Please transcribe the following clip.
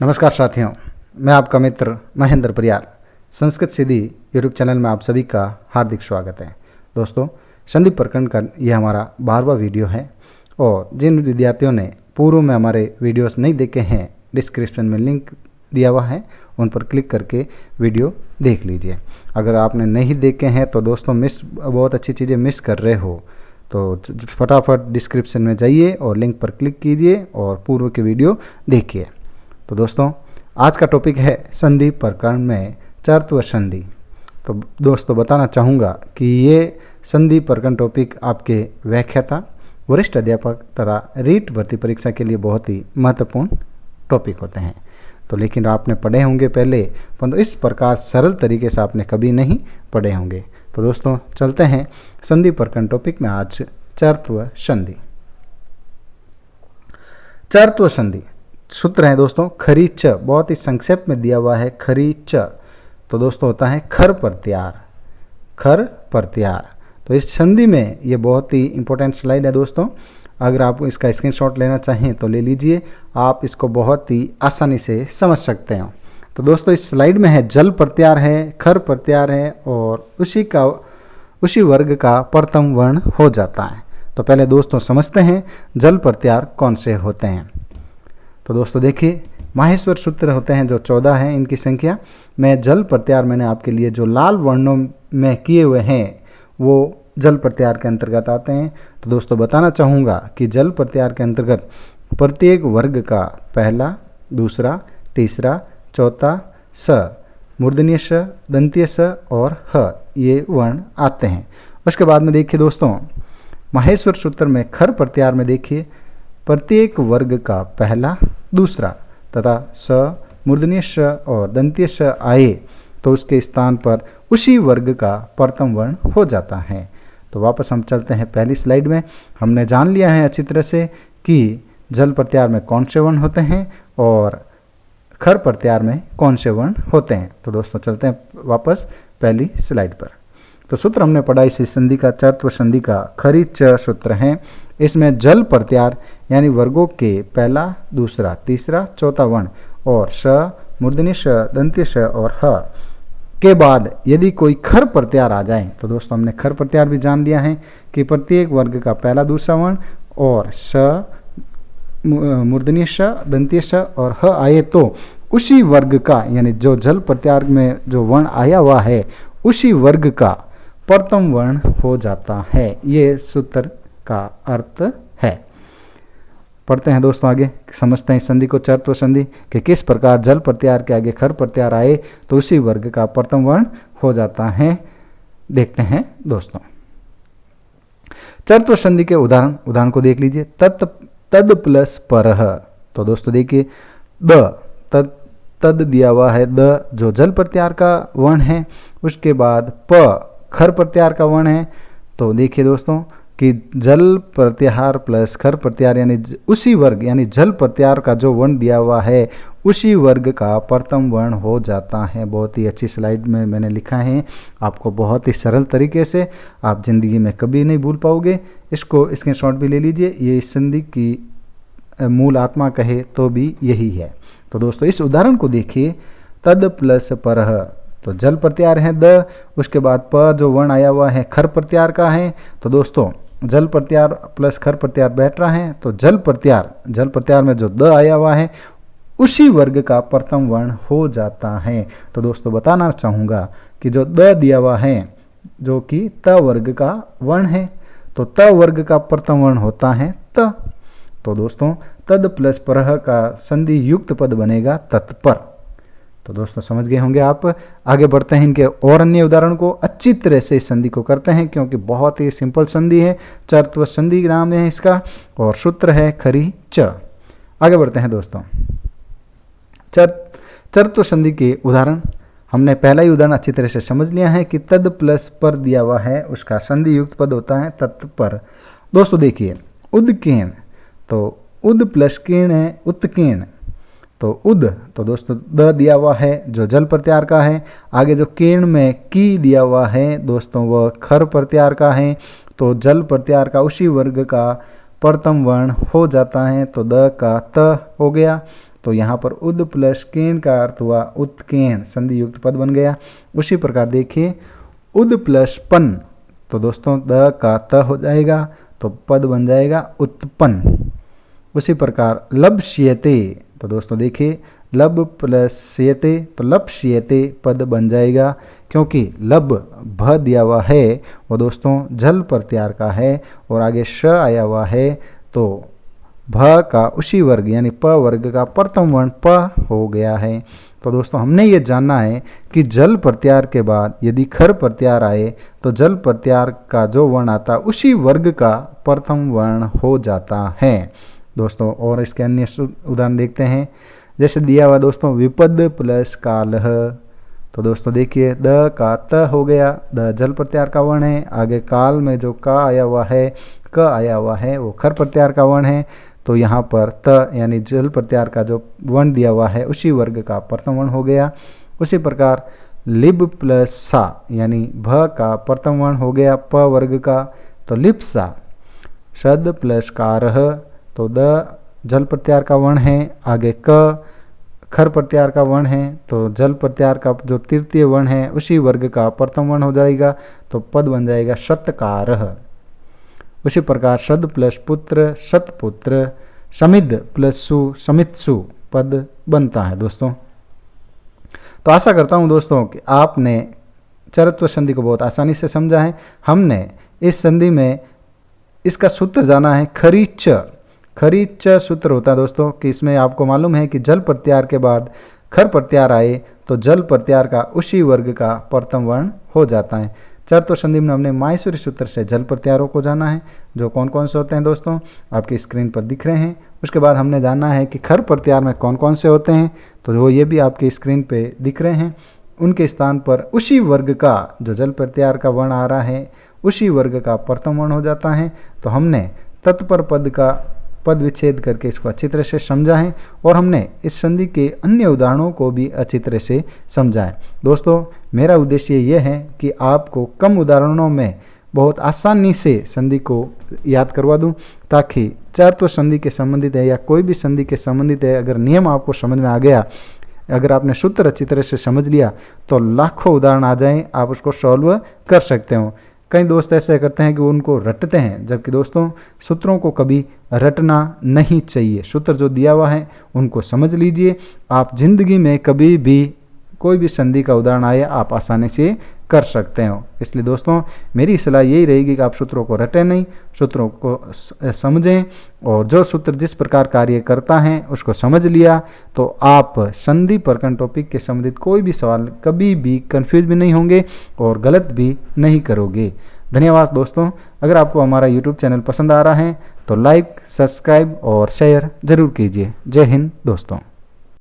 नमस्कार साथियों, मैं आपका मित्र महेंद्र परियार। संस्कृत सीधी यूट्यूब चैनल में आप सभी का हार्दिक स्वागत है। दोस्तों, संधि प्रकरण का यह हमारा 12वां वीडियो है और जिन विद्यार्थियों ने पूर्व में हमारे वीडियोस नहीं देखे हैं, डिस्क्रिप्शन में लिंक दिया हुआ है, उन पर क्लिक करके वीडियो देख लीजिए। अगर आपने नहीं देखे हैं तो दोस्तों बहुत अच्छी चीज़ें मिस कर रहे हो, तो फटाफट डिस्क्रिप्शन में जाइए और लिंक पर क्लिक कीजिए और पूर्व के वीडियो देखिए। तो दोस्तों, आज का टॉपिक है संधि प्रकरण में चरत्व संधि। तो दोस्तों, बताना चाहूँगा कि ये संधि प्रकरण टॉपिक आपके व्याख्याता, वरिष्ठ अध्यापक तथा रीट भर्ती परीक्षा के लिए बहुत ही महत्वपूर्ण टॉपिक होते हैं। तो लेकिन आपने पढ़े होंगे पहले, परंतु इस प्रकार सरल तरीके से आपने कभी नहीं पढ़े होंगे। तो दोस्तों, चलते हैं संधि प्रकरण टॉपिक में। आज चरत्व संधि। चरत्व संधि सूत्र है दोस्तों खरी च, बहुत ही संक्षेप में दिया हुआ है खरी च। तो दोस्तों होता है खर प्रत्यार, खर प्रत्यार। तो इस संधि में ये बहुत ही इंपॉर्टेंट स्लाइड है दोस्तों। अगर आप इसका स्क्रीनशॉट लेना चाहें तो ले लीजिए, आप इसको बहुत ही आसानी से समझ सकते हो। तो दोस्तों, इस स्लाइड में है जल प्रत्यार है, खर प्रत्यार है और उसी वर्ग का प्रथम वर्ण हो जाता है। तो पहले दोस्तों समझते हैं जल प्रत्यार कौन से होते हैं। तो दोस्तों देखिए, माहेश्वर सूत्र होते हैं जो 14 हैं इनकी संख्या। मैं जल प्रत्यार मैंने आपके लिए जो लाल वर्णों में किए हुए हैं वो जल प्रत्यार के अंतर्गत आते हैं। तो दोस्तों बताना चाहूँगा कि जल प्रत्यार के अंतर्गत प्रत्येक वर्ग का पहला, दूसरा, तीसरा, चौथा स, मूर्धन्य स, दंत्य स और ह ये वर्ण आते हैं। उसके बाद में देखिए दोस्तों, माहेश्वर सूत्र में खर प्रत्यार में देखिए प्रत्येक वर्ग का पहला, दूसरा तथा स, मूर्धन्य स और दंत्य स आए तो उसके स्थान पर उसी वर्ग का प्रथम वर्ण हो जाता है। तो वापस हम चलते हैं पहली स्लाइड में। हमने जान लिया है अच्छी तरह से कि जल प्रत्यार में कौन से वर्ण होते हैं और खर प्रत्यार में कौन से वर्ण होते हैं। तो दोस्तों चलते हैं वापस पहली स्लाइड पर। तो सूत्र हमने पढ़ा इस संधि का, चरत्व संधि का खरी च सूत्र है। इसमें जल प्रत्यार यानी वर्गों के पहला, दूसरा, तीसरा, चौथा वर्ण और स, मूर्धन्य स, दंत्य स और ह के बाद यदि कोई खर प्रत्यार आ जाए, तो दोस्तों हमने खर प्रत्यार भी जान लिया है कि प्रत्येक वर्ग का पहला, दूसरा वर्ण और स, मूर्धन्य स, दंत्य स और ह आए तो उसी वर्ग का, यानी जो जल प्रत्यार में जो वर्ण आया हुआ है उसी वर्ग का प्रथम वर्ण हो जाता है। ये सूत्र का अर्थ है। पढ़ते हैं दोस्तों आगे, समझते हैं संधि को, चरत्व संधि कि किस प्रकार जल प्रत्यार के आगे खर प्रत्यार आए तो उसी वर्ग का प्रथम वर्ण हो जाता है। देखते हैं दोस्तों चरत्व संधि के उदाहरण को देख लीजिए। तद प्लस परह। तो दोस्तों देखिए, तद दिया हुआ है, द जो जल प्रत्यार का वर्ण है, उसके बाद प खर प्रत्यार का वर्ण है। तो देखिए दोस्तों कि जल प्रत्याहार प्लस खर प्रत्यार यानी उसी वर्ग, यानी जल प्रत्यार का जो वर्ण दिया हुआ है उसी वर्ग का प्रथम वर्ण हो जाता है। बहुत ही अच्छी स्लाइड में मैंने लिखा है, आपको बहुत ही सरल तरीके से, आप जिंदगी में कभी नहीं भूल पाओगे। इसको स्क्रीनशॉट भी ले लीजिए। ये इस संधि की मूल आत्मा कहे तो भी यही है। तो दोस्तों इस उदाहरण को देखिए, तद प्लस परह। तो जल प्रत्यार है द, उसके बाद प जो वर्ण आया हुआ है खर प्रत्यार का है। तो दोस्तों जल प्रत्यार प्लस खर प्रत्यार बैठ रहा है, तो जल प्रत्यार में जो द आया हुआ है उसी वर्ग का प्रथम वर्ण हो जाता है। तो दोस्तों बताना चाहूँगा कि जो द दिया हुआ है जो कि त वर्ग का वर्ण है, तो त वर्ग का प्रथम वर्ण होता है त। तो दोस्तों तद प्लस परह का संधि युक्त पद बनेगा तत्पर। तो दोस्तों समझ गए होंगे आप। आगे बढ़ते हैं, इनके और अन्य उदाहरण को अच्छी तरह से इस संधि को करते हैं क्योंकि बहुत ही सिंपल संधि है। चरत्व संधि नाम है इसका और सूत्र है खरी च। आगे बढ़ते हैं दोस्तों, चरत्व संधि के उदाहरण। हमने पहला ही उदाहरण अच्छी तरह से समझ लिया है कि तद प्लस पर दिया हुआ है, उसका संधि युक्त पद होता है तत्पर। दोस्तों देखिए, उदकीर्ण, तो उद प्लस कीर्ण है उत्कीर्ण। तो उद, तो दोस्तों द दिया हुआ है जो जल प्रत्यार का है। आगे जो कीर्ण में की दिया हुआ है दोस्तों वह खर प्रत्यार का है। तो जल प्रत्यार का उसी वर्ग का प्रथम वर्ण हो जाता है, तो द का त हो गया। तो यहाँ पर उद प्लस केन का अर्थ हुआ उत्केन, संधि युक्त पद बन गया। उसी प्रकार देखिए उद प्लस पन, तो दोस्तों द का त हो जाएगा तो पद बन जाएगा उत्पन्न। उसी प्रकार लप्स्यते, तो दोस्तों देखिए लब प्लस श्यते तो लप्स्यते पद बन जाएगा, क्योंकि लब भ दिया हुआ है वो दोस्तों जल प्रत्यार का है और आगे श आया हुआ है तो भ का उसी वर्ग यानी प वर्ग का प्रथम वर्ण प हो गया है। तो दोस्तों हमने ये जानना है कि जल प्रत्यार के बाद यदि खर प्रत्यार आए तो जल प्रत्यार का जो वर्ण आता उसी वर्ग का प्रथम वर्ण हो जाता है दोस्तों। और इसके अन्य उदाहरण देखते हैं, जैसे दिया हुआ दोस्तों विपद प्लस कालह, तो दोस्तों देखिए द का त हो गया, द जल प्रत्यार का वर्ण है, आगे काल में जो का आया हुआ है क आया हुआ है वो खर प्रत्यार का वर्ण है, तो यहाँ पर त यानी जल प्रत्यार का जो वर्ण दिया हुआ है उसी वर्ग का प्रथम वर्ण हो गया। उसी प्रकार लिब प्लस सा यानी भ का प्रथम वर्ण हो गया प वर्ग का, तो लिप्सा। शद प्लस कारह, तो द जल प्रत्यार का वर्ण है, आगे क खर प्रत्यार का वर्ण है, तो जल प्रत्यार का जो तृतीय वर्ण है उसी वर्ग का प्रथम वर्ण हो जाएगा, तो पद बन जाएगा शतकारह। उसी प्रकार शद प्लस पुत्र शतपुत्र, समिद प्लस सु समित्सु पद बनता है दोस्तों। तो आशा करता हूं दोस्तों कि आपने चरत्व संधि को बहुत आसानी से समझा है। हमने इस संधि में इसका सूत्र जाना है खरीच। खरीच सूत्र होता है दोस्तों कि इसमें आपको मालूम है कि जल प्रत्यार के बाद खर प्रत्यार आए तो जल प्रत्यार का उसी वर्ग का प्रथम वर्ण हो जाता है। चरत्व संधि में हमने माहेश्वरी सूत्र से जल प्रत्यारों को जाना है, जो कौन कौन से होते हैं दोस्तों आपकी स्क्रीन पर दिख रहे हैं। उसके बाद हमने जाना है कि खर प्रत्यार में कौन कौन से होते हैं, तो वो ये भी आपकी स्क्रीन पे दिख रहे हैं। उनके स्थान पर उसी वर्ग का जो जल प्रत्यार का वर्ण आ रहा है उसी वर्ग का प्रथम वर्ण हो जाता है। तो हमने तत्पर पद का पद विच्छेद करके इसको अच्छी तरह से समझा है और हमने इस संधि के अन्य उदाहरणों को भी अच्छी तरह से समझा है। दोस्तों मेरा उद्देश्य यह है कि आपको कम उदाहरणों में बहुत आसानी से संधि को याद करवा दूं, ताकि चरत्व संधि के संबंधित है या कोई भी संधि के संबंधित है अगर नियम आपको समझ में आ गया, अगर आपने सूत्र अच्छी तरह से समझ लिया तो लाखों उदाहरण आ जाएं, आप उसको सॉल्व कर सकते हो। कई दोस्त ऐसे करते हैं कि वो उनको रटते हैं, जबकि दोस्तों सूत्रों को कभी रटना नहीं चाहिए। सूत्र जो दिया हुआ है उनको समझ लीजिए, आप जिंदगी में कभी भी कोई भी संधि का उदाहरण आए आप आसानी से कर सकते हो। इसलिए दोस्तों मेरी सलाह यही रहेगी कि आप सूत्रों को रटें नहीं, सूत्रों को समझें और जो सूत्र जिस प्रकार कार्य करता है उसको समझ लिया तो आप संधि प्रकरण टॉपिक के संबंधित कोई भी सवाल कभी भी कंफ्यूज भी नहीं होंगे और गलत भी नहीं करोगे। धन्यवाद दोस्तों। अगर आपको हमारा YouTube चैनल पसंद आ रहा है तो लाइक, सब्सक्राइब और शेयर जरूर कीजिए। जय हिंद दोस्तों।